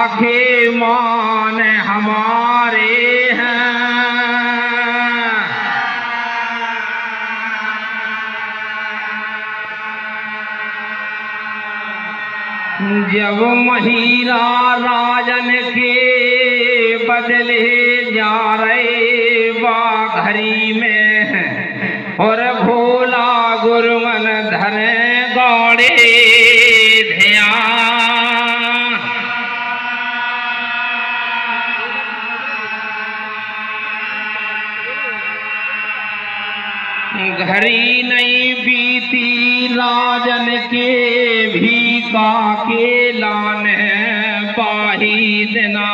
राखे मान हमारे हैं। जब महिरा राजन के बदले जा रहे बाघरी में और भोला गुरमन धरे गौड़े ध्यान। घड़ी नहीं बीती राजन के भी के लाने पाही दिना।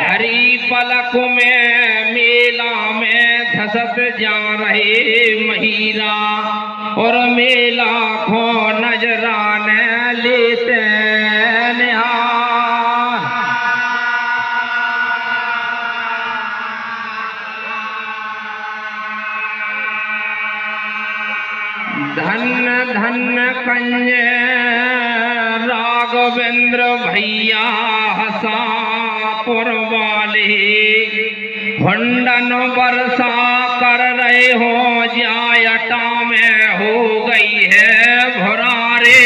हरी पलक में मेला में धसत जा रहे महिरा और मेला को नजराने लेते निहार। धन धन कंजे राघवेंद्र भैया हसापुर वाले हुंडन वर्षा कर रहे हो जायटा में हो गई है भुरारे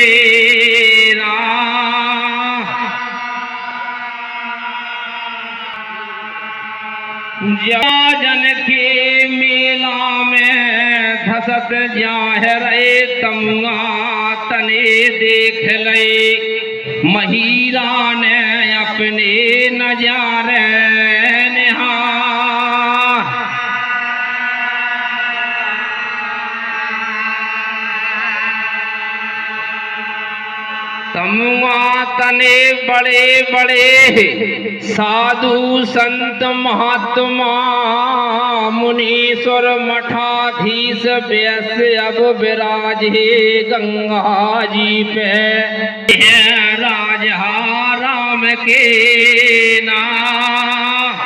जाजन के मेला में धसत जाहरे तमुआ तने देख ले महिरा ने अपने नजारे निहार। तमुआ तने बड़े बड़े साधु संत महात्मा मुनीश्वर मठाधीश व्यास अब विराजे गंगा जी पे राजा राम के नाम।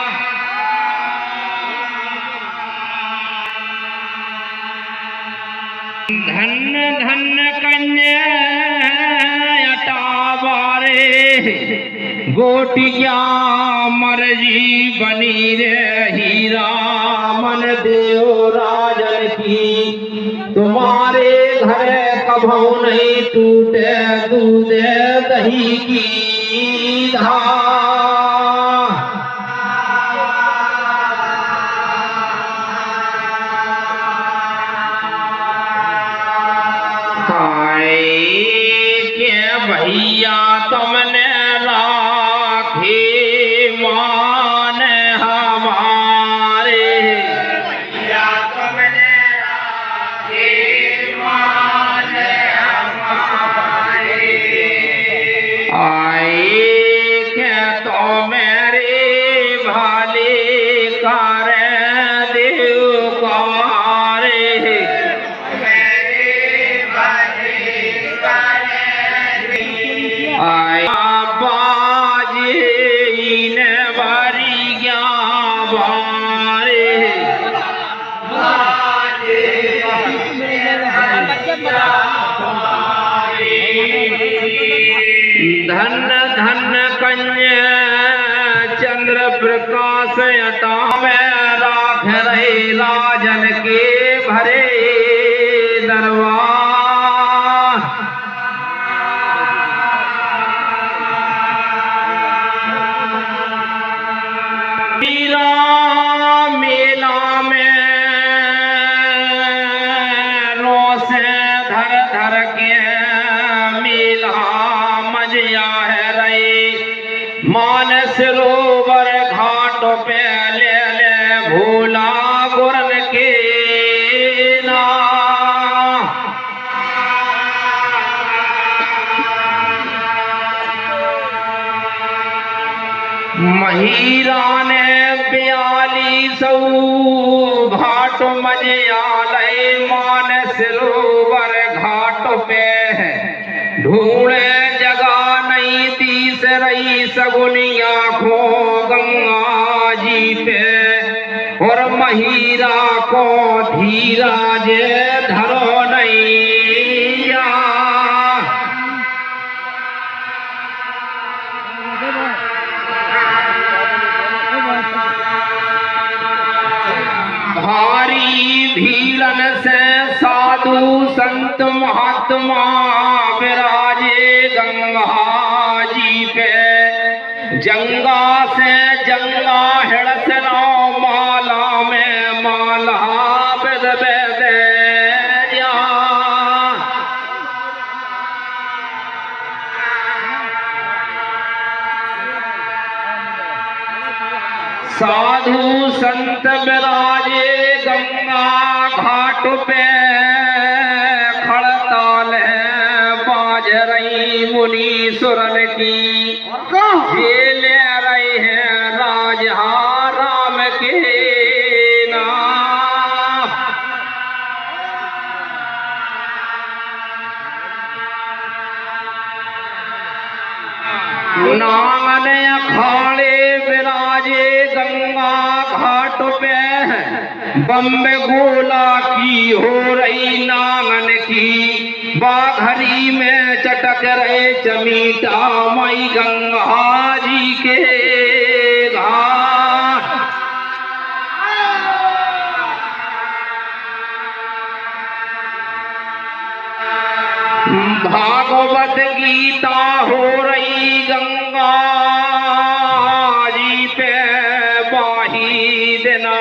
धन धन कन्या गोटिया मर्जी बनी रे हीरा मन देव राजन की। तुम्हारे घर कभू नहीं टूटे दूध दही की धार। के भैया तुमने मान हमारे भैया तुमने मान हमारे। आए क्या तो मेरे भाले कर देव कुमारे मेरे भाले कर आए धन धन कन्या चंद्र प्रकाश अटा में राख रहे राजन के भरे दरबार। मेला में रोसे धर धर के मेला मजिया है रही मान सरोवर घाट पे ले ले भोला गुरन के नाम। महिरा ने 42 घाट मजिया लय मान सरोवर घाट पे ढूंढे जगह नहीं तीस रही सगुनिया खो गंगा जी पे और महिरा को धीराज धरो नहीं। भीलन से साधु संत महात्मा विराजे गंगा जी पे। जंगा से जंगा हिड़सनो माला में माला बेद बेद जा। साधु संत विराजे गंगा घाट पे। खड़ताल है बाज रही मुनि सुरन की। ये ले रहे हैं राजा राम के नाम। नांगन अखाड़े विराजे गंगा घाट पे। बम्बे गोला की हो रही नांगन की। बाघरी में चटक रहे चमीटा माई गंगा जी के घाट। भागवत गीता हो रही गंगा जी पे बाही देना।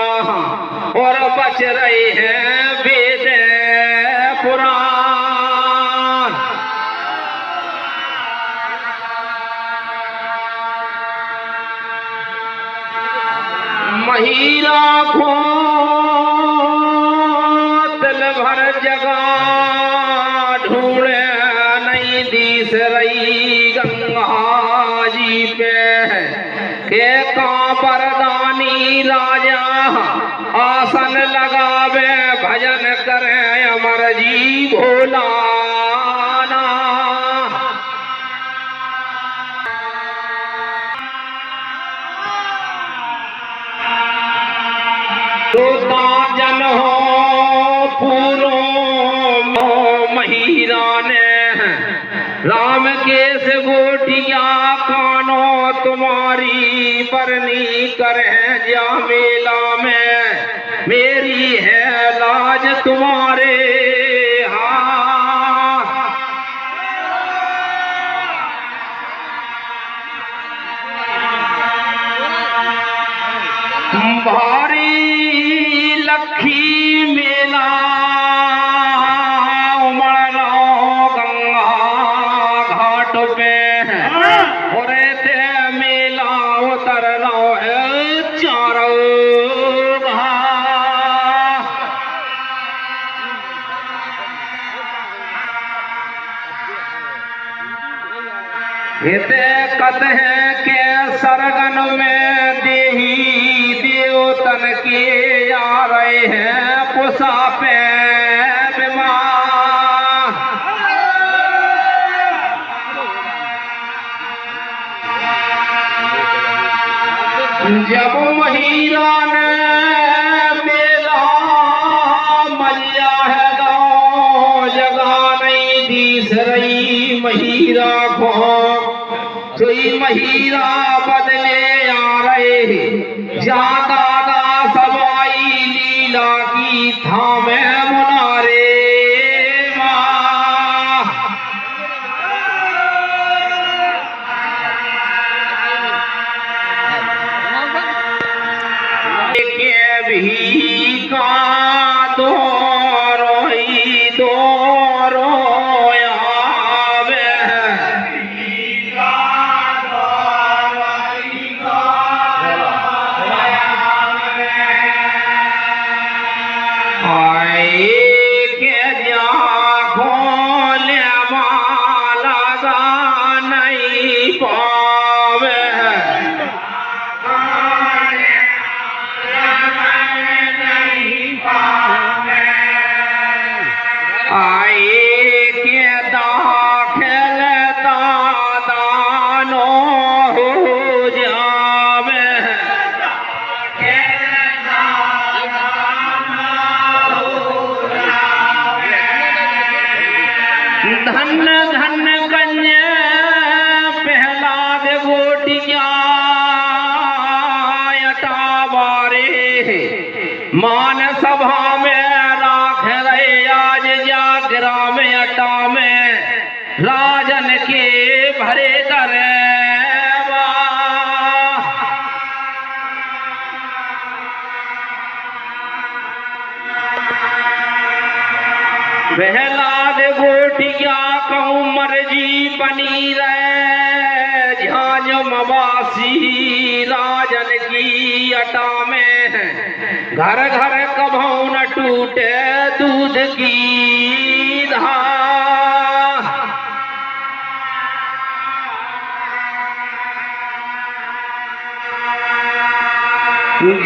और बच रहे हैं वेद पुराण। महिला को तल भर जगह ढूंढे नहीं दिस रही गंगा जी पे। के का बरदानी राजा आसन लगावे भजन करे अमर जी भोला। जन हो पूरो महिरा ने। राम केस गोटिया कानो तुम्हारी बरनी करे जा मेला में। मेरी है लाज तुम्हारे हाथ। भारी लखी मेला उमड़ रहो गंगा घाट पे। और ते मेला उतर रहो है चारों हिते कत है के सरगन में देही देवतन के आ रहे हैं पुसा पे बीमार। जब महिरा ने मेला मलिया है गाँव जगह नहीं दिस रही महिरा को। कोई महिरा बदले आ रहे ज्यादा सवाई लीला की थामे मुनारे के भी का दो रोई दो धन धन कन्या प्रहलाद गोटिया मान सभा में बहलाद गोटिया कहूँ मर्जी बनी रहे झांझ मवासी राजन की अटा में घर घर कभौ न टूटे दूध की धार।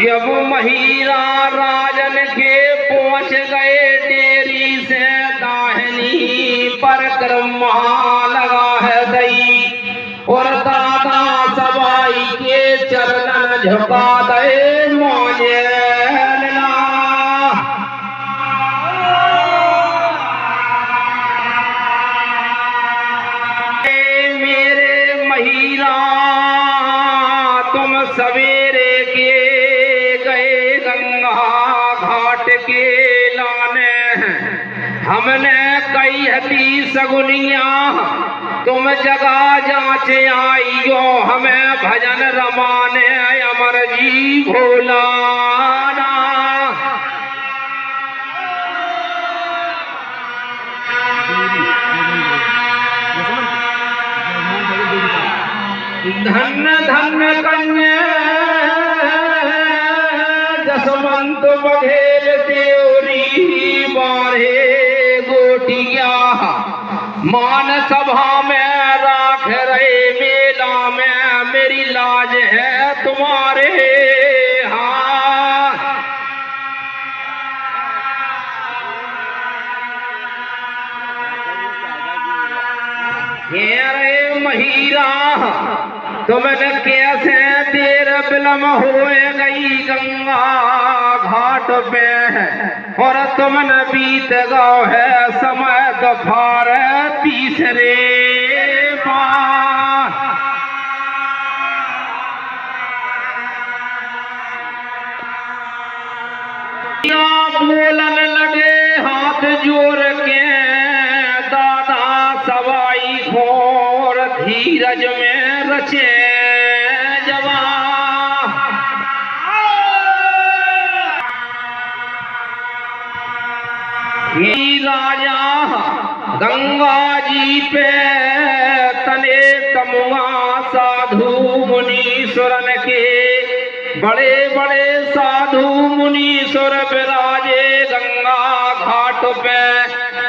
जब महिरा राजन के पहुंच गए डेरी से दाहिनी पर कर्मा लगा है दई और दादा सबाई के चरणन झुका दे मोजे मेरे महिरा तुम सवेरे के गए गंगा घाट के लाने हमने कई हती सगुनिया तुम जगह जांच आइयो हमें भजन रमाने अमर जी भोलाना। धन धन कन्या जसवंत बघेल त्योरी बारे गोटिया मान सभा में राख रहे मेला में मेरी लाज है तुम्हारे हाथ। रे महिरा तुमने कैसे देर विलम हुए गई गंगा घाट पे और तुमने बीत गौ है समय दोपहर तीसरे पार। बोलन लगे हाथ जोड़ के दादा सवाई खोर धीरज में रचे राजा गंगा जी पे तने तमुआ साधु मुनीश्वरन के बड़े बड़े साधु मुनीश्वर विराजे गंगा घाट पे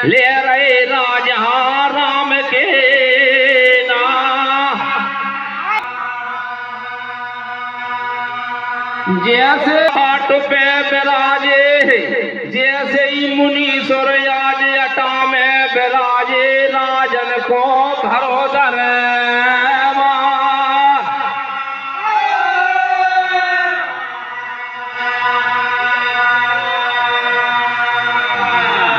ले रहे राजा राम के नाम। जैसे घाट पे विराजे जैसे ही मुनीश्वर आज अटा में विराजे राजन को घरोदर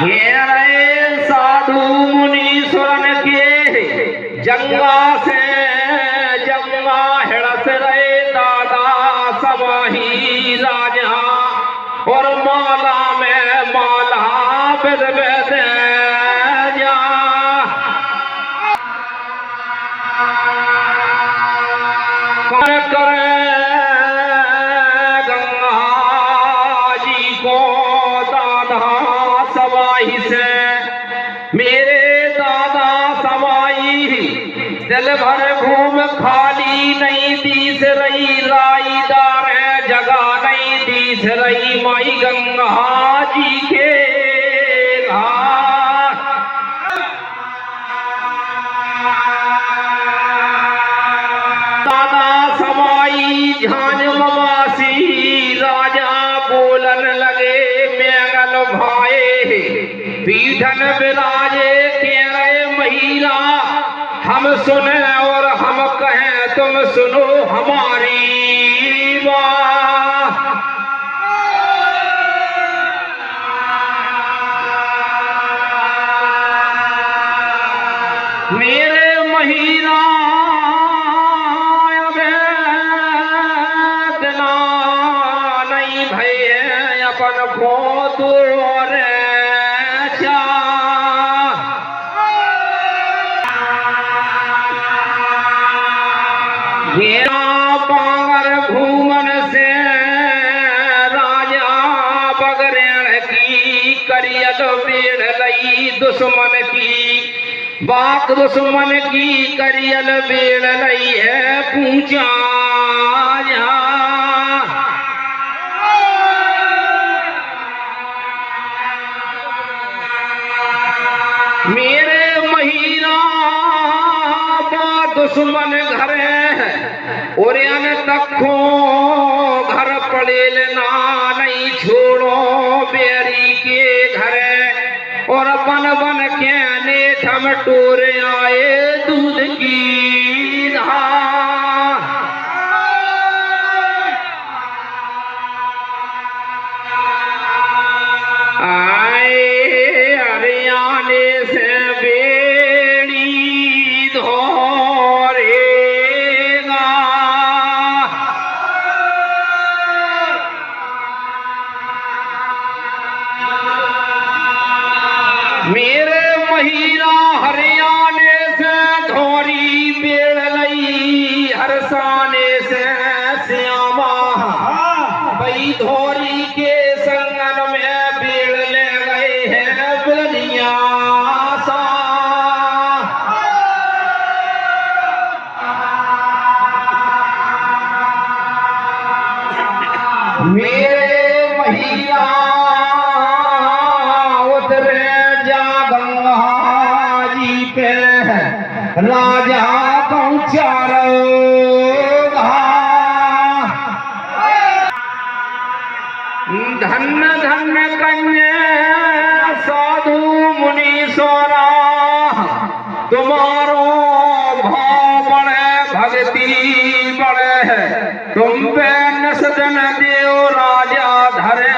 घेरे साधु मुनीश्वरन के जंगा से जंगा हिड़स रहे दादा सवाही राजा और माला में माला बेद बेद जा कर गंगा जी को दादा सवाई से मेरे दादा सवाई दिल भर घूम खाली नहीं दीस रही राईदार जगह नहीं दीस रही माई गंगा जी के घाट। दादा सवाई झांझ मवासी राजा बोलन लगे मैंगल भाए पीठन विराजे के रहे महिला हम सुने और हम कहें तुम सुनो हमारी बात। मेरे महिला दिला नहीं भय अपन को दूर पावर घूमन से राजा बगरेण की करियत बेड़ लई दुश्मन की, बाक दुश्मन की करियल बेड़ लई है पूछा जा। मेरे महीना बा दुश्मन घर और अन तखो घर पड़ेल ना नहीं छोड़ो बेरी के घर, और बन बन के नेठ में टोर आए दूध की धार। आए हरियाणे से बेड़ी धोरेगा, मेरे महीना हरियाणे से धोरी बेड़ लई हरसाने से श्यामा, भाई धोरी के संगन में बेड़ ले गए हैं बिलिया सा। मेरे महीना उतरे जा गंगा जी पे राजा पहुंचारोगा। धन धन कन्या साधु मुनि सोरा, तुम्हारो भाव बड़े भक्ति बड़े है, तुम पे नसदन देव राजा धरे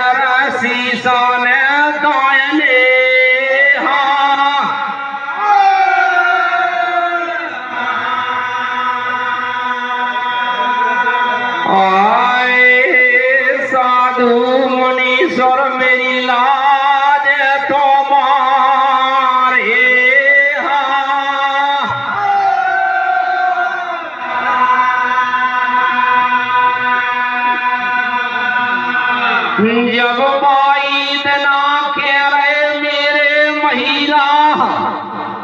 शीशा ने दायने। आए साधु मुनीश्वर मेरी लाज तो मारे जब बाई दना के रहे मेरे महीना,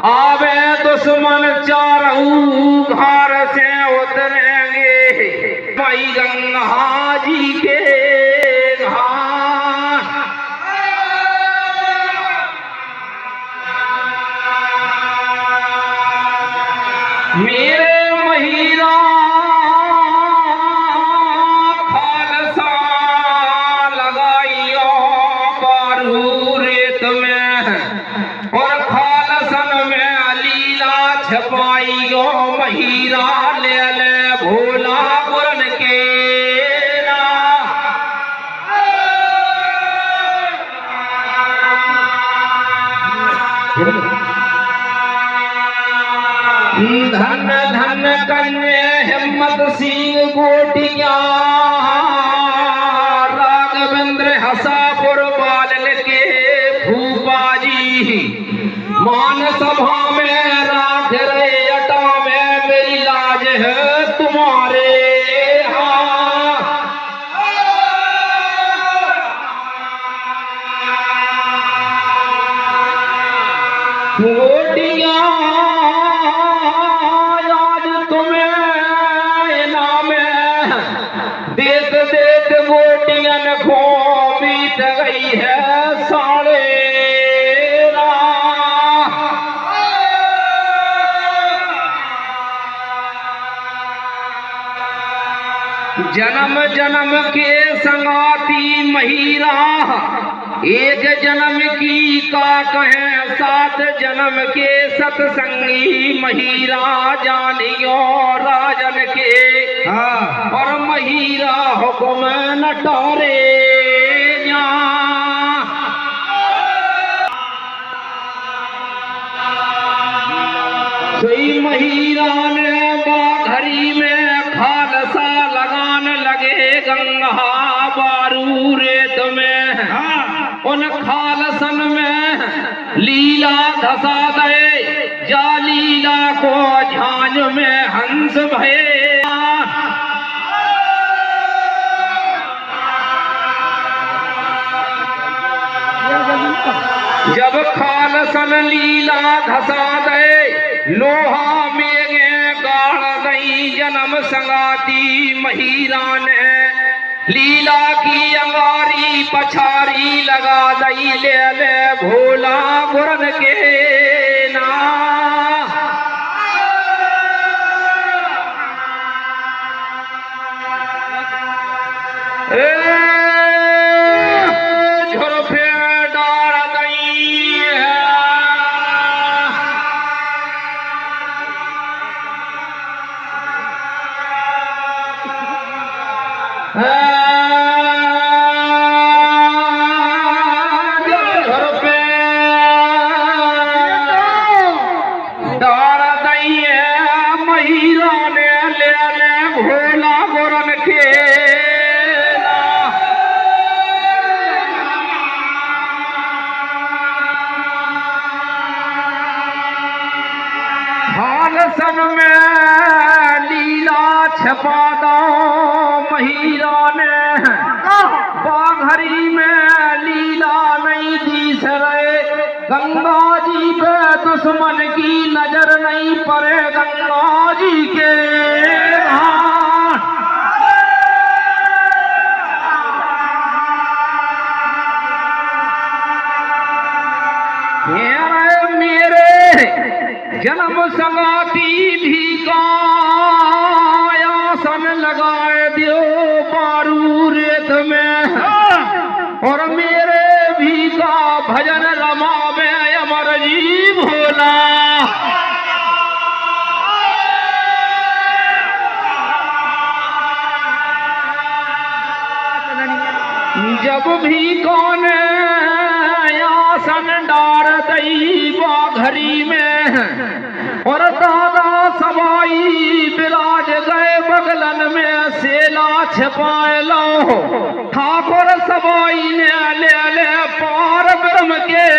आवे दुश्मन चारू घर से उतरेंगे भाई गंगा जी के घाट। मेरे महीना खालसा लगाइयो बारू रेत में, और खालसन में लीला छपाइयो महीरा ले ले भोला गुरन के ना। धन धन कन्या हिम्मत सिंह गोटिया, राघवेंद्र हसापुर बालन के फूफा जी, मान सभा में राख रहे अटा में मेरी लाज है तुम्हारे गोटिया। आज तुम्हें इनाम देत देत गोटियन खो बीत गई है साढ़े जन्म जन्म के संगाती महीरा, एक जन्म की का कहे सात जन्म के सतसंगी महीरा जानियो राजन के। और महीरा हुक्म न टोरे सोई महीरा ने बाघरी में खालसा लगान लगे गंगा बारू रेत में, उन खालसन में लीला धसा दे जा लीला को झांझ में हंस भये। जब सन लीला धसा दे लोहा में गाड़ दई जन्म संगाती महिरा ने लीला की अंगारी पछारी लगा दई ले ले भोला गुरन के ना झुरफे डार दई सन में लीला छपा दो महिरा ने बाघरी में लीला नहीं दिस रहे गंगा जी पे दुश्मन की नजर नहीं पड़े गंगा जी के जन्म संगाती भी का आसन लगाए दियो पारू रेत में और मेरे भी का भजन रमावे अमर जी भोला जब भी कौन आसन डार दई बाघरी में और दादा सवाई बिराज गए बगलन में सेला छपाए लो ठाकुर सवाई ने ले ले पार ब्रह्म के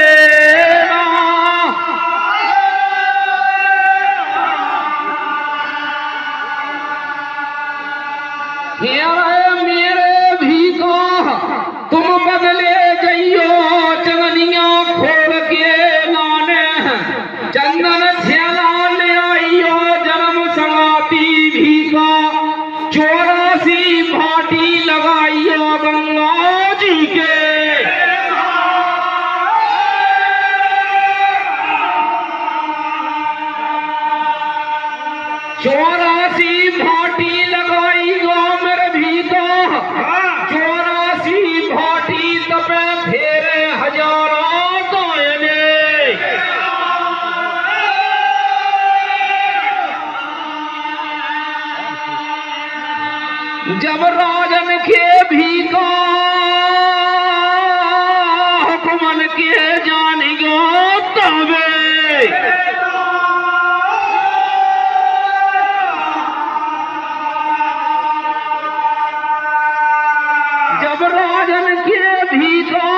मेरे भी को तुम बदले गईयो चंदनिया खोल के लाने चंदन छेला ले आइयो जन्म संगाती भी का 84 भाटी लगाइयो गंगा जी के चौरासी भाटी लगाई गो मेरे भी तो 84 भाटी तपे फेरे हजारों दायने जब राजन के भी का हुक्मन के जान गो तबे जब राजन के भी का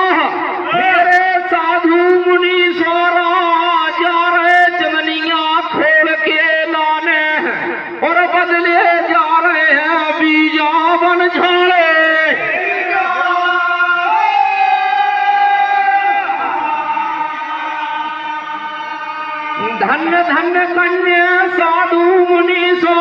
मेरे साधु मुनि सोरा जा रहे चंदनिया खोल के लाने और बदले जा रहे हैं बीजावन झाड़े धन्य धन्य कन्या साधु मुनि सो